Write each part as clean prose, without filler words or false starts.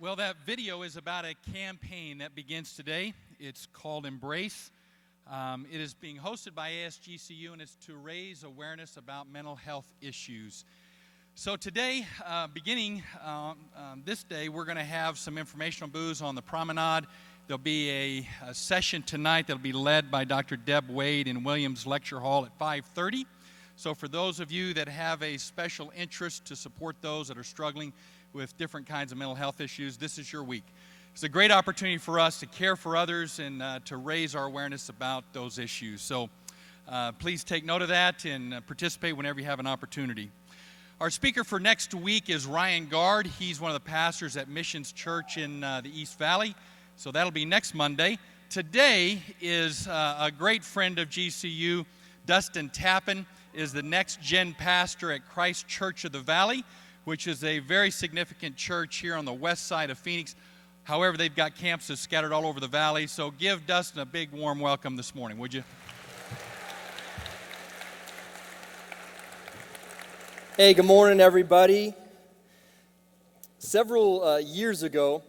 Well, that video is about a campaign that begins today. It's called Embrace. It is being hosted by ASGCU, and it's to raise awareness about mental health issues. So today, beginning this day, we're going to have some informational booths on the promenade. There'll be a session tonight that'll be led by Dr. Deb Wade in Williams Lecture Hall at 5:30. So for those of you that have a special interest to support those that are struggling with different kinds of mental health issues, this is your week. It's a great opportunity for us to care for others and to raise our awareness about those issues. So please take note of that and participate whenever you have an opportunity. Our speaker for next week is Ryan Gard. He's one of the pastors at Missions Church in the East Valley. So that'll be next Monday. Today is a great friend of GCU. Dustin Tappan is the next gen pastor at Christ Church of the Valley, which is a very significant church here on the west side of Phoenix. However, they've got campuses scattered all over the valley. So give Dustin a big warm welcome this morning, would you? Hey, good morning, everybody. Several years ago,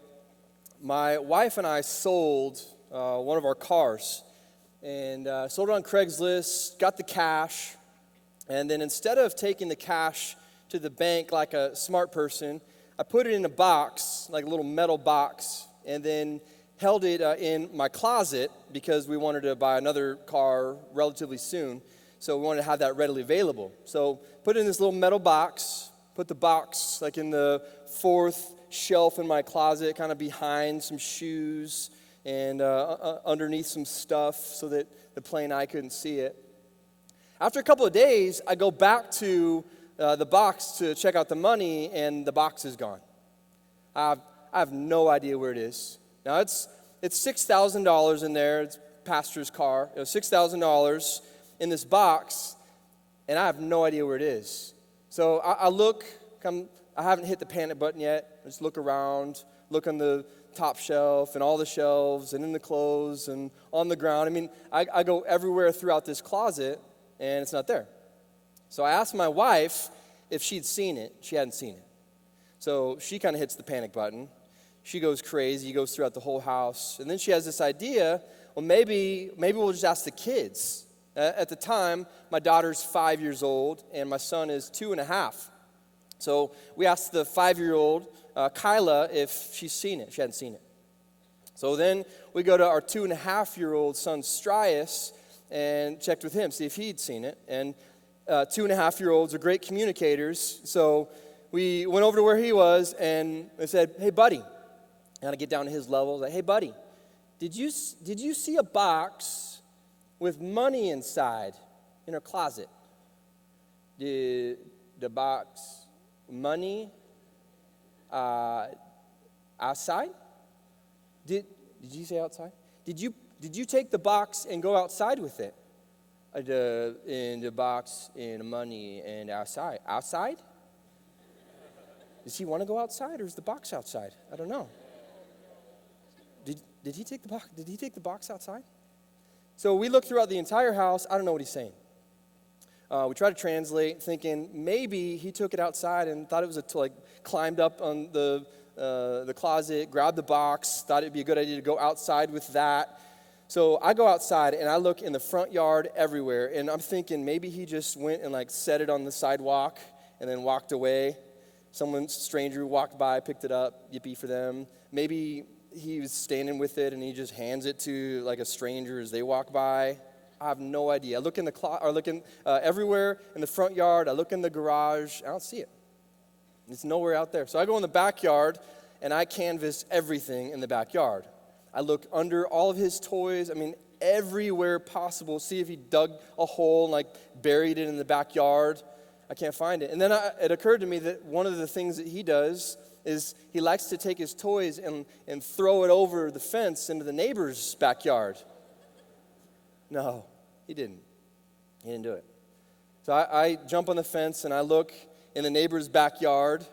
my wife and I sold one of our cars, and sold it on Craigslist, got the cash, and then instead of taking the cash to the bank like a smart person, I put it in a box, like a little metal box, and then held it in my closet because we wanted to buy another car relatively soon. So we wanted to have that readily available. So put it in this little metal box, put the box like in the fourth shelf in my closet, kind of behind some shoes and underneath some stuff so that the plain eye couldn't see it. After a couple of days, I go back to the box to check out the money, and the box is gone. I have no idea where it is. Now, it's $6,000 in there. It's pastor's car. It was $6,000 in this box, and I have no idea where it is. So I look. I haven't hit the panic button yet. I just look around, look on the top shelf and all the shelves and in the clothes and on the ground. I mean, I go everywhere throughout this closet, and it's not there. So I asked my wife if she'd seen it. She hadn't seen it. So she kind of hits the panic button. She goes crazy, goes throughout the whole house. And then she has this idea, well, maybe we'll just ask the kids. At the time, my daughter's 5 years old, and my son is 2.5. So we asked the 5-year-old, Kyla, if she's seen it. She hadn't seen it. So then we go to our 2.5-year-old son, Strias, and checked with him, see if he'd seen it. And 2.5-year-olds are great communicators, so we went over to where he was, and they said, hey, buddy. And I get down to his level, like, hey, buddy, did you see a box with money inside in her closet? Did the box money outside? Did you say outside? Did you take the box and go outside with it? In the box, in the money, and outside. Outside? Does he want to go outside, or is the box outside? I don't know. Did he take the box? Did he take the box outside? So we look throughout the entire house. I don't know what he's saying. We try to translate, thinking maybe he took it outside and thought it was climbed up on the closet, grabbed the box, thought it'd be a good idea to go outside with that. So I go outside and I look in the front yard everywhere, and I'm thinking maybe he just went and set it on the sidewalk and then walked away. Stranger walked by, picked it up, yippee for them. Maybe he was standing with it and he just hands it to a stranger as they walk by. I have no idea. I look in everywhere in the front yard. I look in the garage. I don't see it. It's nowhere out there. So I go in the backyard and I canvass everything in the backyard. I look under all of his toys, everywhere possible, see if he dug a hole and buried it in the backyard. I can't find it. And then it occurred to me that one of the things that he does is he likes to take his toys and throw it over the fence into the neighbor's backyard. No, he didn't. He didn't do it. So I jump on the fence and I look in the neighbor's backyard.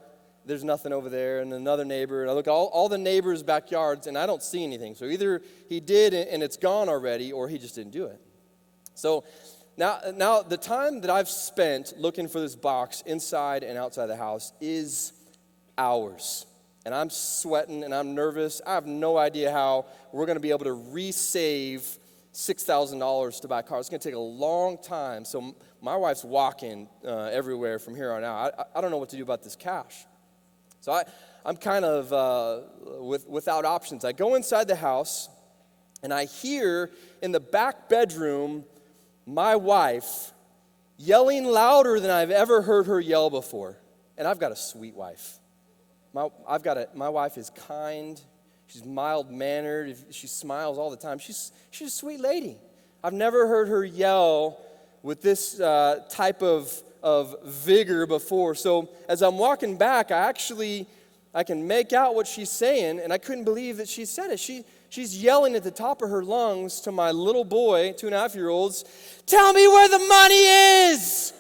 There's nothing over there, and another neighbor, and I look at all the neighbors' backyards, and I don't see anything. So either he did and it's gone already, or he just didn't do it. So now the time that I've spent looking for this box inside and outside the house is hours. and I'm sweating and I'm nervous. I have no idea how we're going to be able to resave $6,000 to buy a car. It's going to take a long time. So my wife's walking everywhere from here on out. I don't know what to do about this cash. So I'm kind of without options. I go inside the house, and I hear in the back bedroom my wife yelling louder than I've ever heard her yell before. And I've got a sweet wife. My wife is kind. She's mild-mannered. She smiles all the time. She's a sweet lady. I've never heard her yell with this type of vigor before. So as I'm walking back, I can make out what she's saying, and I couldn't believe that she said it. She's yelling at the top of her lungs to my little boy, 2.5-year-olds, "Tell me where the money is!"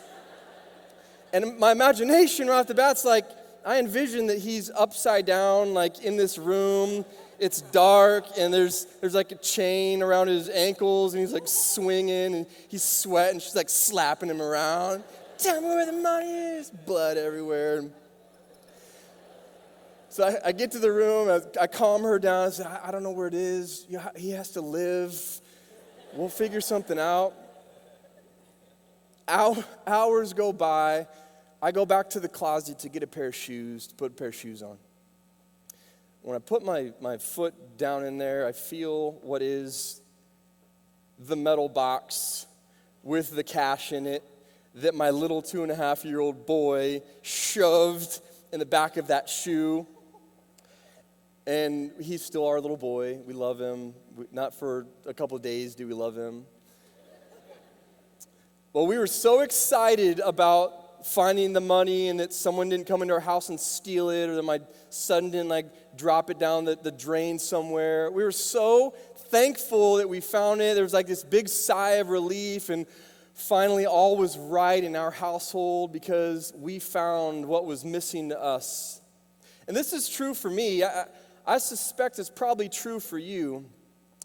And my imagination right off the bat's like, I envision that he's upside down, like in this room. It's dark, and there's like a chain around his ankles, and he's like swinging, and he's sweating. She's like slapping him around. "Tell me where the money is!" Blood everywhere. So I get to the room, I calm her down. I say, "I don't know where it is. He has to live. We'll figure something out." Hours go by. I go back to the closet to get a pair of shoes, to put a pair of shoes on. When I put my foot down in there, I feel what is the metal box with the cash in it that my little 2.5-year-old boy shoved in the back of that shoe. And he's still our little boy. We love him. Not for a couple of days do we love him. Well, we were so excited about finding the money and that someone didn't come into our house and steal it, or that my son didn't drop it down the drain somewhere. We were so thankful that we found it. There was this big sigh of relief, and finally all was right in our household because we found what was missing to us. And this is true for me. I suspect it's probably true for you.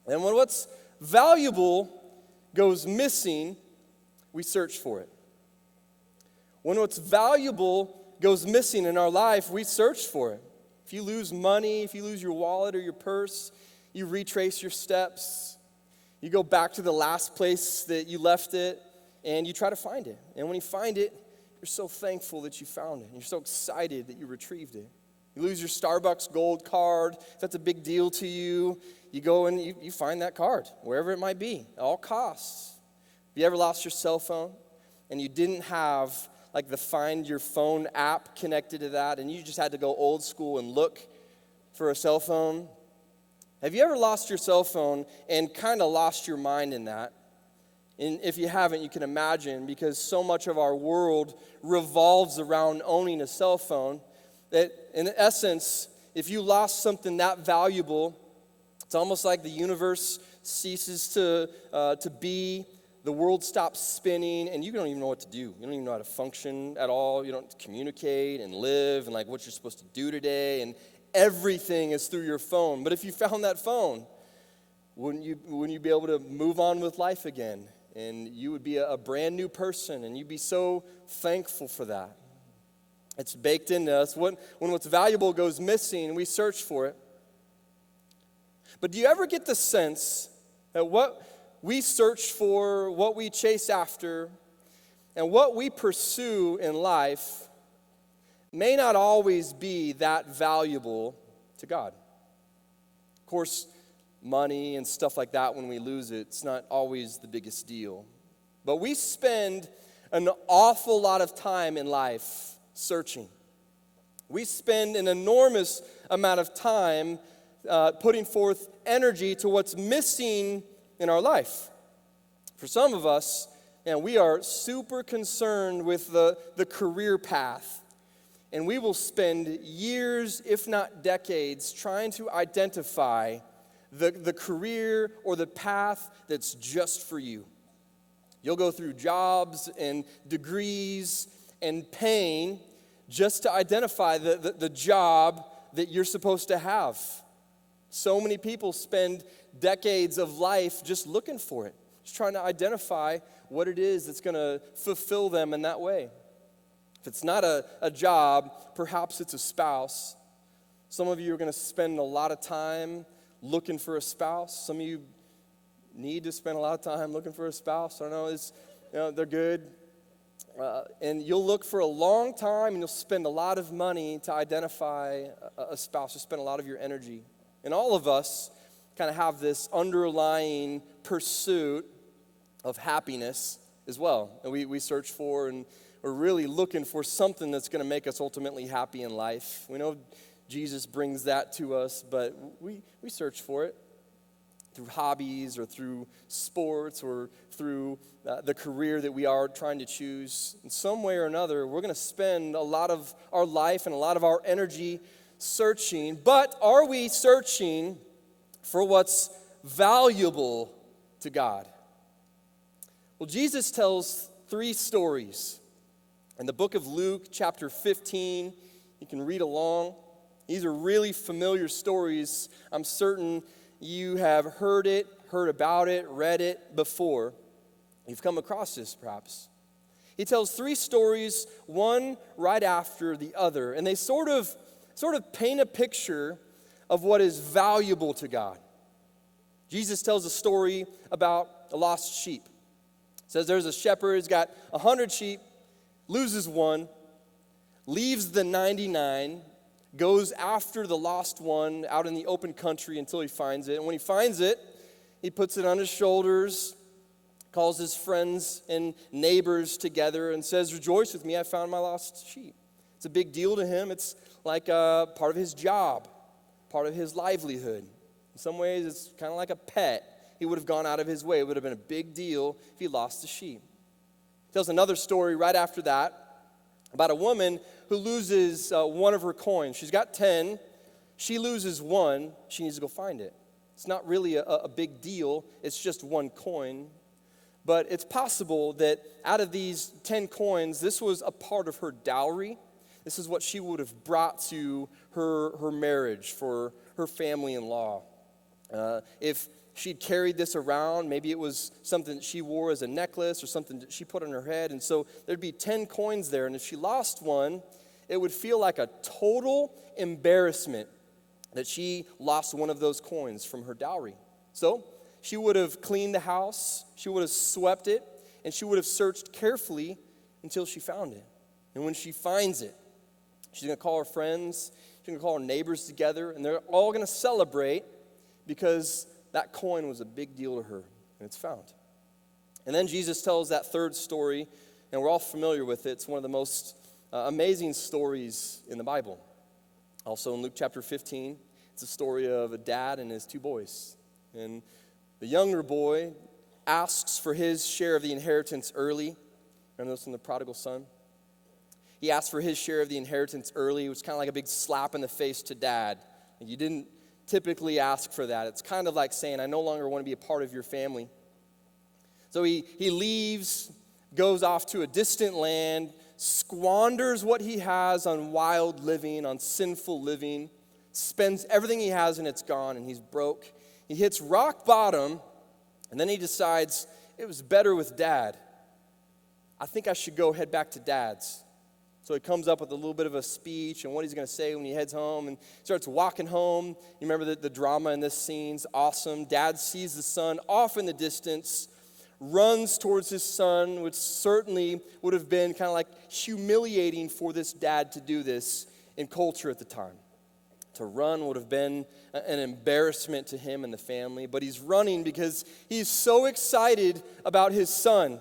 And when what's valuable goes missing, we search for it. When what's valuable goes missing in our life, we search for it. If you lose money, if you lose your wallet or your purse, you retrace your steps. You go back to the last place that you left it, and you try to find it. And when you find it, you're so thankful that you found it. And you're so excited that you retrieved it. You lose your Starbucks gold card. If that's a big deal to you, you go and you find that card, wherever it might be, at all costs. Have you ever lost your cell phone and you didn't have the Find Your Phone app connected to that, and you just had to go old school and look for a cell phone? Have you ever lost your cell phone and kind of lost your mind in that? And if you haven't, you can imagine, because so much of our world revolves around owning a cell phone, that in essence, if you lost something that valuable, it's almost like the universe ceases to be. The world stops spinning, and you don't even know what to do. You don't even know how to function at all. You don't communicate and live and what you're supposed to do today, and everything is through your phone. But if you found that phone, wouldn't you be able to move on with life again? And you would be a brand new person, and you'd be so thankful for that. It's baked into us. When what's valuable goes missing, we search for it. But do you ever get the sense that what we search for, what we chase after, and what we pursue in life may not always be that valuable to God? Of course, money and stuff like that, when we lose it, it's not always the biggest deal. But we spend an awful lot of time in life searching. We spend an enormous amount of time putting forth energy to what's missing in our life. For some of us, we are super concerned with the career path. And we will spend years, if not decades, trying to identify the career or the path that's just for you. You'll go through jobs and degrees and pain just to identify the job that you're supposed to have. So many people spend decades of life just looking for it, just trying to identify what it is that's going to fulfill them in that way. If it's not a job, perhaps it's a spouse. Some of you are going to spend a lot of time looking for a spouse. Some of you need to spend a lot of time looking for a spouse. I don't know, they're good. And you'll look for a long time, and you'll spend a lot of money to identify a spouse. You'll spend a lot of your energy. And all of us kind of have this underlying pursuit of happiness as well. And we search for, and we're really looking for something that's going to make us ultimately happy in life. We know Jesus brings that to us, but we search for it through hobbies or through sports or through the career that we are trying to choose. In some way or another, we're going to spend a lot of our life and a lot of our energy searching. But are we searching for what's valuable to God? Well, Jesus tells 3 stories. In the book of Luke, chapter 15, you can read along. These are really familiar stories. I'm certain you have heard about it, read it before. You've come across this, perhaps. He tells 3 stories, one right after the other, and they sort of paint a picture of what is valuable to God. Jesus tells a story about a lost sheep. It says there's a shepherd who's got 100 sheep, loses one, leaves the 99, goes after the lost one out in the open country until he finds it. And when he finds it, he puts it on his shoulders, calls his friends and neighbors together and says, "Rejoice with me, I found my lost sheep." It's a big deal to him. It's like a part of his job, part of his livelihood. In some ways, it's kind of like a pet. He would have gone out of his way. It would have been a big deal if he lost the sheep. He tells another story right after that about a woman who loses one of her coins. She's got 10. She loses one. She needs to go find it. It's not really a big deal. It's just one coin. But it's possible that out of these 10 coins, this was a part of her dowry. This is what she would have brought to her marriage for her family-in-law. If she'd carried this around, maybe it was something that she wore as a necklace or something that she put on her head. And so there'd be 10 coins there. And if she lost one, it would feel like a total embarrassment that she lost one of those coins from her dowry. So she would have cleaned the house, she would have swept it, and she would have searched carefully until she found it. And when she finds it, she's going to call her friends, she's going to call her neighbors together, and they're all going to celebrate because that coin was a big deal to her, and it's found. And then Jesus tells that third story, and we're all familiar with it. It's one of the most amazing stories in the Bible. Also in Luke chapter 15, it's a story of a dad and his 2 boys. And the younger boy asks for his share of the inheritance early. Remember this from the prodigal son? He asked for his share of the inheritance early. It was kind of like a big slap in the face to dad. You didn't typically ask for that. It's kind of like saying, I no longer want to be a part of your family. So he leaves, goes off to a distant land, squanders what he has on wild living, on sinful living, spends everything he has and it's gone and he's broke. He hits rock bottom, and then he decides it was better with dad. I think I should go head back to dad's. So he comes up with a little bit of a speech and what he's going to say when he heads home and starts walking home. You remember the drama in this scene's awesome. Dad sees the son off in the distance, runs towards his son, which certainly would have been kind of like humiliating for this dad to do this in culture at the time. To run would have been an embarrassment to him and the family, but he's running because he's so excited about his son,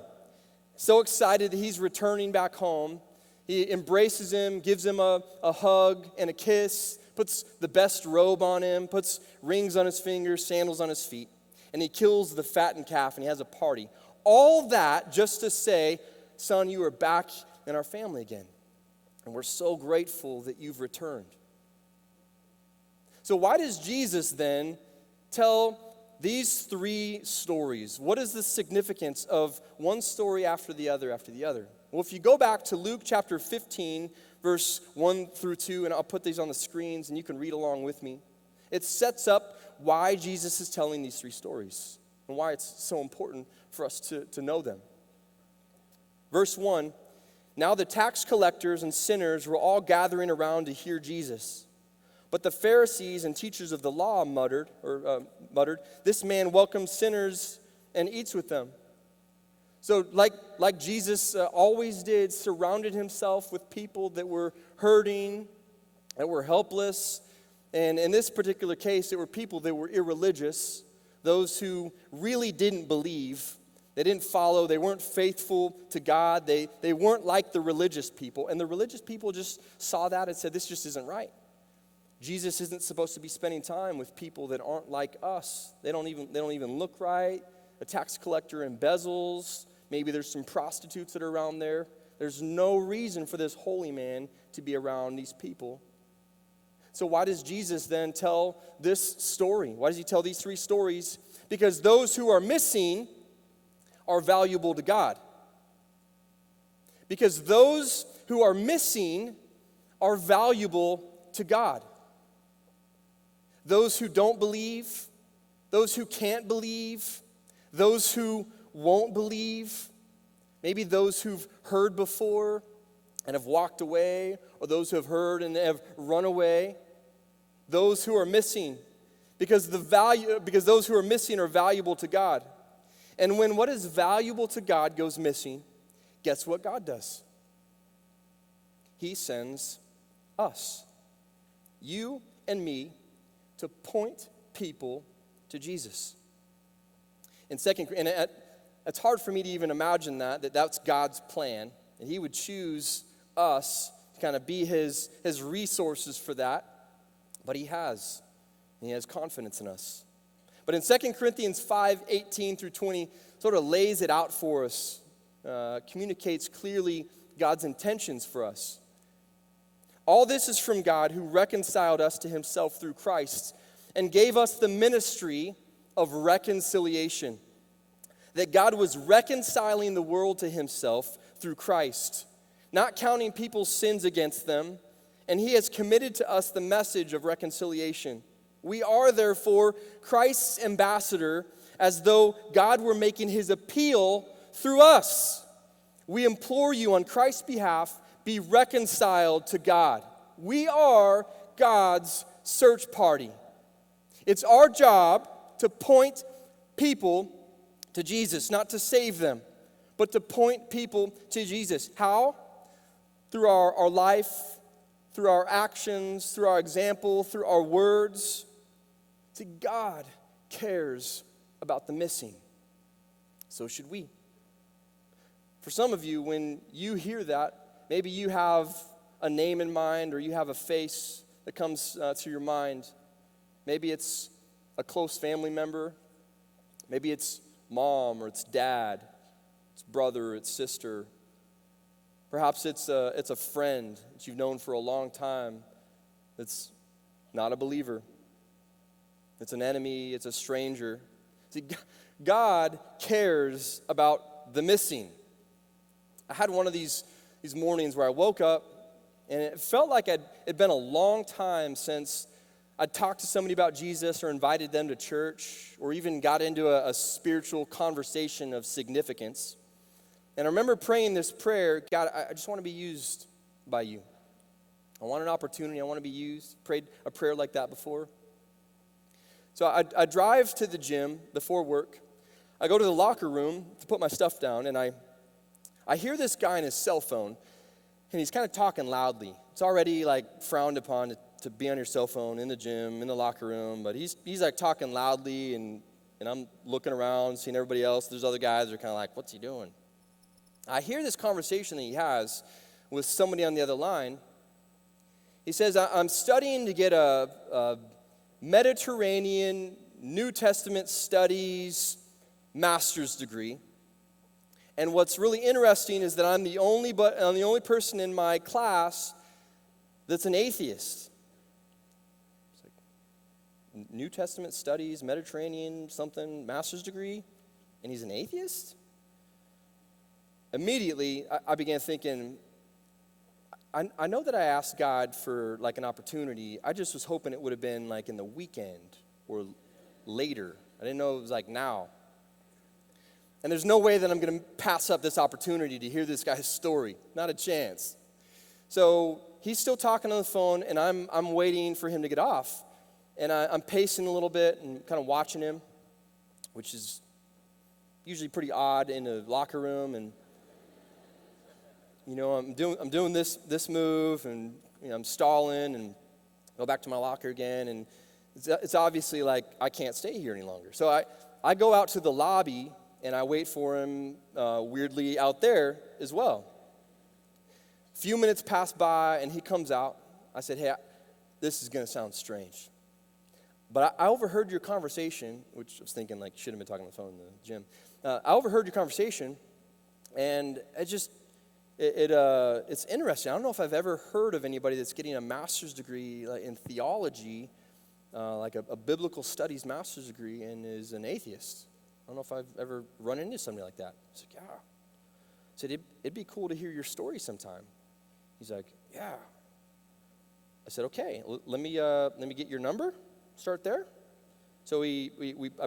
so excited that he's returning back home. He embraces him, gives him a hug and a kiss, puts the best robe on him, puts rings on his fingers, sandals on his feet, and he kills the fattened calf and he has a party. All that just to say, son, you are back in our family again, and we're so grateful that you've returned. So why does Jesus then tell these 3 stories? What is the significance of one story after the other after the other? Well, if you go back to Luke chapter 15, verse 1 through 2, and I'll put these on the screens and you can read along with me, it sets up why Jesus is telling these 3 stories and why it's so important for us to know them. Verse 1, now the tax collectors and sinners were all gathering around to hear Jesus. But the Pharisees and teachers of the law muttered, "This man welcomes sinners and eats with them." So like Jesus always did, surrounded himself with people that were hurting, that were helpless. And in this particular case, it were people that were irreligious, those who really didn't believe. They didn't follow. They weren't faithful to God. They weren't like the religious people. And the religious people just saw that and said, this just isn't right. Jesus isn't supposed to be spending time with people that aren't like us. They don't even look right. A tax collector embezzles. Maybe there's some prostitutes that are around there. There's no reason for this holy man to be around these people. So why does Jesus then tell this story? Why does he tell these three stories? Because those who are missing are valuable to God. Because those who are missing are valuable to God. Those who don't believe, those who can't believe, those who won't believe, maybe those who've heard before and have walked away, or those who have heard and have run away, those who are missing, because those who are missing are valuable to God. And when what is valuable to God goes missing, guess what God does? He sends us, you and me, to point people to Jesus. It's hard for me to even imagine that's God's plan, and he would choose us to kind of be his resources for that, but he has confidence in us. But in 2 Corinthians 5:18 through 20, sort of lays it out for us, communicates clearly God's intentions for us. All this is from God, who reconciled us to himself through Christ and gave us the ministry of reconciliation. That God was reconciling the world to himself through Christ, not counting people's sins against them, and he has committed to us the message of reconciliation. We are, therefore, Christ's ambassador, as though God were making his appeal through us. We implore you on Christ's behalf, be reconciled to God. We are God's search party. It's our job to point people to Jesus, not to save them, but to point people to Jesus. How? Through our life, through our actions, through our example, through our words. See, God cares about the missing. So should we. For some of you, when you hear that, maybe you have a name in mind, or you have a face that comes to your mind. Maybe it's a close family member. Maybe it's mom, or it's dad, it's brother, or it's sister. Perhaps it's a friend that you've known for a long time that's not a believer. It's an enemy, it's a stranger. See, God cares about the missing. I had one of these mornings where I woke up, and it felt like it'd been a long time since I'd talked to somebody about Jesus, or invited them to church, or even got into a spiritual conversation of significance. And I remember praying this prayer, God, I just want to be used by you. I want an opportunity, I want to be used. Prayed a prayer like that before. So I drive to the gym before work. I go to the locker room to put my stuff down, and I hear this guy on his cell phone, and he's kind of talking loudly. It's already like frowned upon to be on your cell phone in the gym, in the locker room, but he's like talking loudly, and I'm looking around, seeing everybody else. There's other guys that are kind of like, what's he doing? I hear this conversation that he has with somebody on the other line. He says, I'm studying to get a Mediterranean New Testament studies master's degree. And what's really interesting is that I'm the only person in my class that's an atheist. It's like, New Testament studies, Mediterranean something, master's degree, and he's an atheist? Immediately, I began thinking, I know that I asked God for like an opportunity. I just was hoping it would have been like in the weekend or later. I didn't know it was like now. And there's no way that I'm going to pass up this opportunity to hear this guy's story. Not a chance. So he's still talking on the phone, and I'm waiting for him to get off. And I'm pacing a little bit and kind of watching him, which is usually pretty odd in a locker room. And I'm doing this move, and I'm stalling and go back to my locker again, and it's obviously like I can't stay here any longer. So I go out to the lobby and I wait for him weirdly out there as well. A few minutes pass by and he comes out. I said, hey, this is going to sound strange, but I overheard your conversation, which I was thinking like should have been talking on the phone in the gym. I overheard your conversation, and it's interesting. I don't know if I've ever heard of anybody that's getting a master's degree in theology, like a biblical studies master's degree, and is an atheist. I don't know if I've ever run into somebody like that. I said, yeah. I said, it'd be cool to hear your story sometime. He's like, yeah. I said, okay, let me get your number. Start there. So I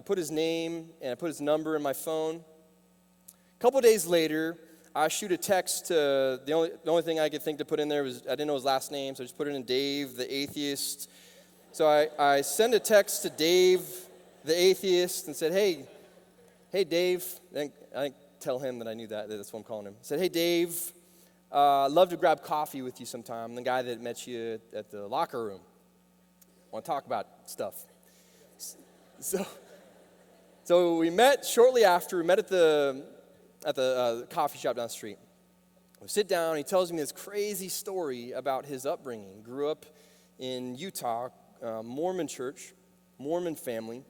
put his name and I put his number in my phone. A couple days later, I shoot a text to, the only thing I could think to put in there was, I didn't know his last name, so I just put it in Dave, the atheist. So I send a text to Dave, the atheist, and said, hey Dave. And I didn't tell him that I knew that's what I'm calling him. I said, hey Dave, I'd love to grab coffee with you sometime. I'm the guy that met you at the locker room. I want to talk about stuff. So we met shortly after. We met at the coffee shop down the street. We sit down. He tells me this crazy story about his upbringing. Grew up in Utah, Mormon church, Mormon family.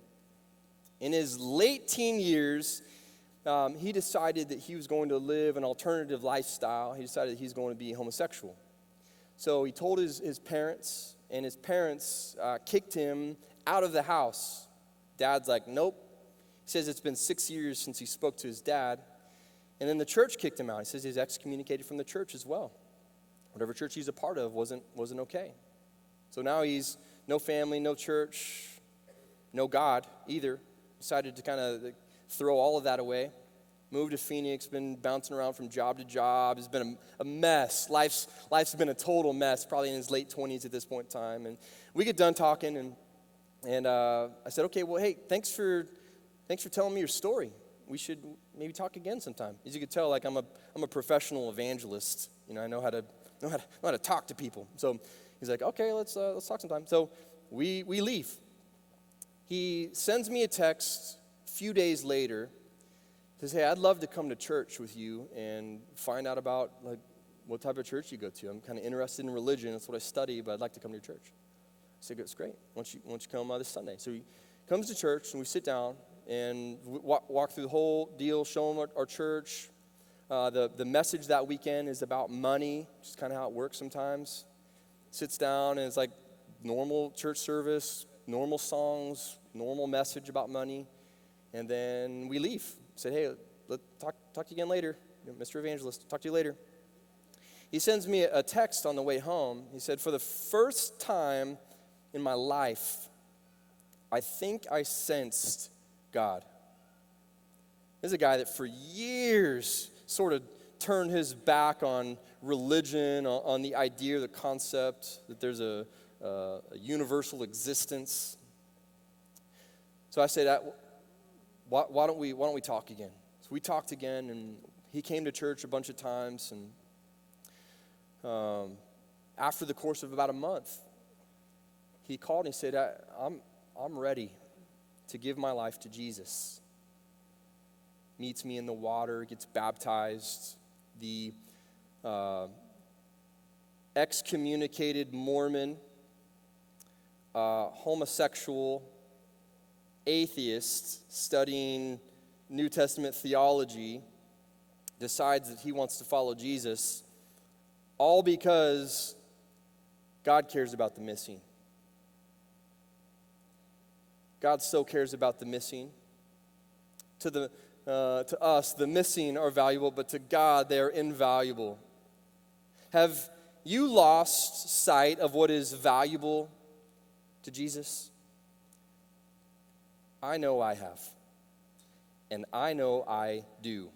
In his late teen years, he decided that he was going to live an alternative lifestyle. He decided he's going to be homosexual. So he told his parents, and his parents kicked him out of the house. Dad's like, nope. He says it's been 6 years since he spoke to his dad. And then the church kicked him out. He says he's excommunicated from the church as well. Whatever church he's a part of wasn't okay. So now he's no family, no church, no God either. Decided to kind of throw all of that away. Moved to Phoenix, been bouncing around from job to job. It's been a mess. Life's been a total mess, probably in his late 20s at this point in time. And we get done talking, and I said, okay, well, hey, thanks for telling me your story. We should maybe talk again sometime. As you can tell, like I'm a professional evangelist. I know how to talk to people. So he's like, okay, let's talk sometime. So we leave. He sends me a text a few days later. Says, hey, I'd love to come to church with you and find out about like what type of church you go to. I'm kind of interested in religion. That's what I study, but I'd like to come to your church. I said, it's great. Why don't you come this Sunday? So he comes to church, and we sit down and walk through the whole deal, show him our church. The message that weekend is about money, which is kind of how it works sometimes. Sits down, and it's like normal church service, normal songs, normal message about money. And then we leave. Said, hey, let's talk to you again later. Mr. Evangelist, talk to you later. He sends me a text on the way home. He said, for the first time in my life, I think I sensed God. This is a guy that for years sort of turned his back on religion, on the idea, the concept that there's a universal existence. So I said, why don't we talk again? So we talked again, and he came to church a bunch of times. And after the course of about a month, he called and he said, I'm ready to give my life to Jesus. Meets me in the water, gets baptized. The excommunicated Mormon, homosexual, atheist studying New Testament theology decides that he wants to follow Jesus, all because God cares about the missing. God so cares about the missing. To us, the missing are valuable, but to God, they are invaluable. Have you lost sight of what is valuable to Jesus? I know I have, and I know I do.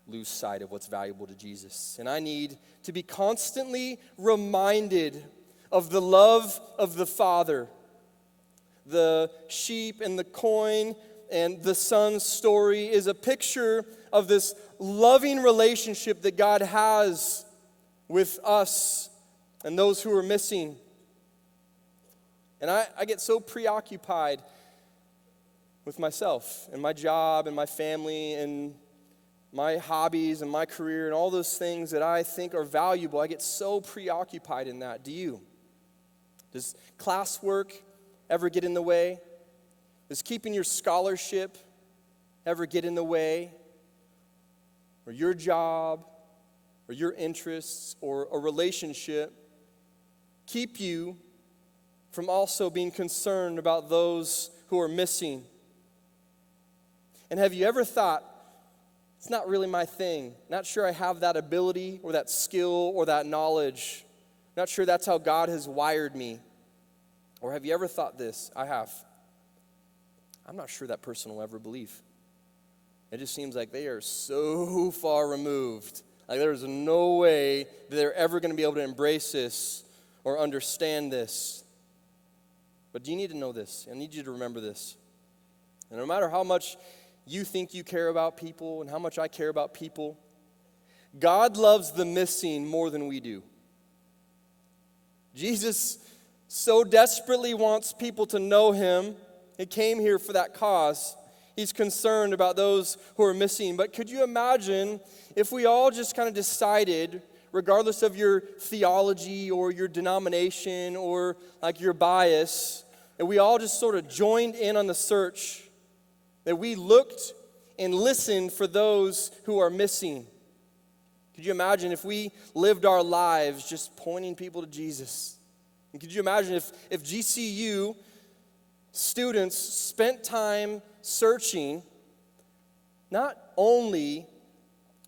lose sight of what's valuable to Jesus. And I need to be constantly reminded of the love of the Father. The sheep and the coin and the son's story is a picture of this loving relationship that God has with us and those who are missing. And I get so preoccupied with myself and my job and my family and my hobbies and my career and all those things that I think are valuable. I get so preoccupied in that. Do you? Does classwork ever get in the way? Does keeping your scholarship ever get in the way? Or your job, or your interests, or a relationship keep you from also being concerned about those who are missing? And have you ever thought, it's not really my thing. Not sure I have that ability or that skill or that knowledge. Not sure that's how God has wired me. Or have you ever thought this? I have. I'm not sure that person will ever believe. It just seems like they are so far removed. Like there's no way that they're ever going to be able to embrace this or understand this. But you need to know this. I need you to remember this. And no matter how much you think you care about people and how much I care about people, God loves the missing more than we do. Jesus so desperately wants people to know him. He came here for that cause. He's concerned about those who are missing. But could you imagine if we all just kind of decided, regardless of your theology or your denomination or like your bias, that we all just sort of joined in on the search, that we looked and listened for those who are missing? Could you imagine if we lived our lives just pointing people to Jesus? And could you imagine if GCU students spent time searching not only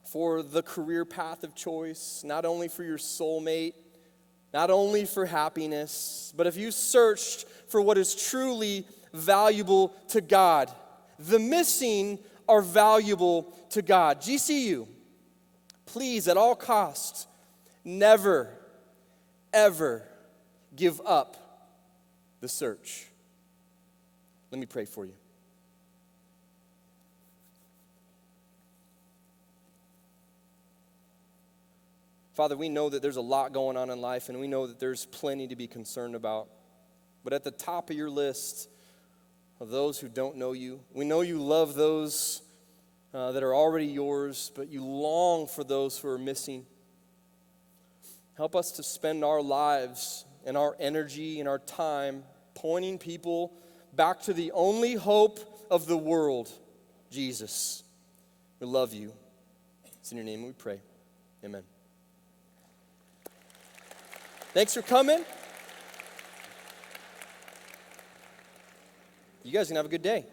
for the career path of choice, not only for your soulmate, not only for happiness, but if you searched for what is truly valuable to God? The missing are valuable to God. GCU, please, at all costs, never, ever give up the search. Let me pray for you. Father, we know that there's a lot going on in life, and we know that there's plenty to be concerned about. But at the top of your list of those who don't know you, we know you love those that are already yours, but you long for those who are missing. Help us to spend our lives and our energy and our time pointing people back to the only hope of the world, Jesus. We love you. It's in your name we pray. Amen. Thanks for coming. You guys can have a good day.